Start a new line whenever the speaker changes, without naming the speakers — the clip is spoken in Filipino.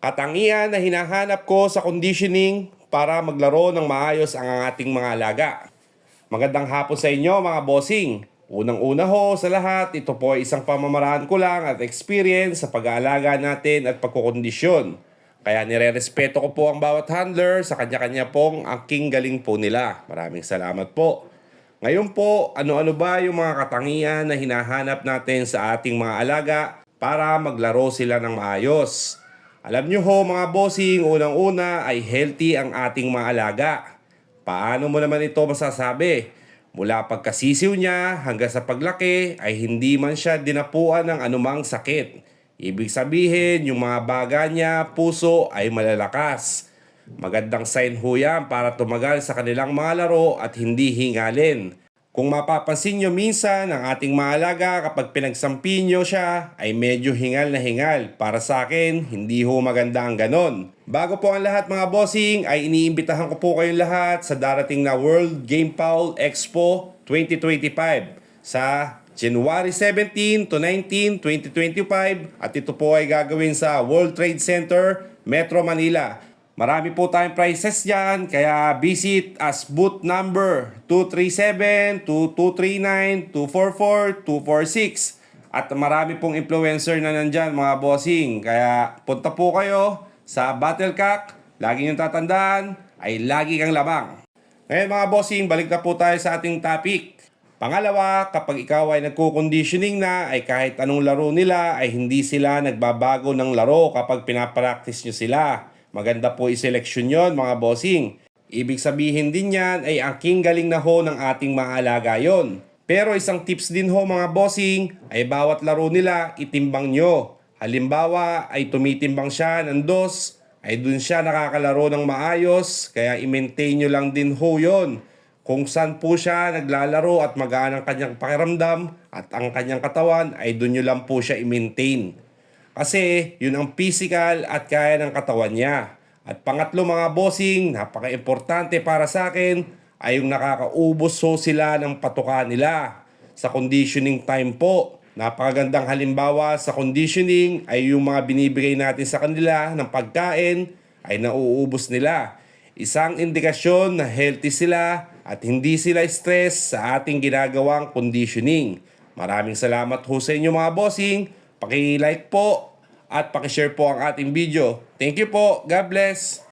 Katangian na hinahanap ko sa conditioning para maglaro ng maayos ang ating mga alaga. Magandang hapon sa inyo mga bossing. Unang-una ho sa lahat, ito po ay isang pamamaraan ko lang at experience sa pag-aalaga natin at pagkukondisyon. Kaya nire-respeto ko po ang bawat handler sa kanya-kanya pong aking galing po nila. Maraming salamat po. Ngayon po, ano-ano ba yung mga katangian na hinahanap natin sa ating mga alaga para maglaro sila ng maayos? Alam nyo ho mga bossing, unang-una ay healthy ang ating mga alaga. Paano mo naman ito masasabi? Mula pagkasisiw niya hanggang sa paglaki ay hindi man siya dinapuan ng anumang sakit. Ibig sabihin, yung mga baga niya, puso ay malalakas. Magandang sign ho yan para tumagal sa kanilang mga laro at hindi hingalin. Kung mapapansin nyo minsan, ang ating maalaga kapag pinagsampi nyo siya ay medyo hingal na hingal. Para sa akin, hindi ho maganda ang ganon. Bago po ang lahat mga bossing, ay iniimbitahan ko po kayong lahat sa darating na World Game Fowl Expo 2025 sa January 17 to 19, 2025 at ito po ay gagawin sa World Trade Center, Metro Manila. Marami po tayong prizes dyan, kaya visit as booth number 237, 2239, 244, 246. At marami pong influencer na nandyan mga bossing. Kaya punta po kayo sa Battlecock. Lagi niyong tatandaan ay lagi kang labang. Ngayon mga bossing, balik na po tayo sa ating topic. Pangalawa, kapag ikaw ay nagko-conditioning na ay kahit anong laro nila ay hindi sila nagbabago ng laro kapag pinapractice nyo sila. Maganda po i-selection yon mga bossing. Ibig sabihin din yan ay ang king galing na ho ng ating mga alaga yon. Pero isang tips din ho mga bossing ay bawat laro nila itimbang nyo. Halimbawa ay tumitimbang siya ng 2 ay dun siya nakakalaro ng maayos kaya i-maintain nyo lang din ho yon. Kung saan po siya naglalaro at magaan ang kanyang pakiramdam at ang kanyang katawan ay dun nyo lang po siya i-maintain. Kasi yun ang physical at kaya ng katawan niya. At pangatlo mga bossing, napaka-importante para sa akin ay yung nakakaubos ho sila ng patuka nila sa conditioning time po. Napakagandang halimbawa sa conditioning ay yung mga binibigay natin sa kanila ng pagkain ay nauubos nila. Isang indikasyon na healthy sila at hindi sila stress sa ating ginagawang conditioning. Maraming salamat ho sa inyo mga bossing. Paki-like po at paki-share po ang ating video. Thank you po. God bless.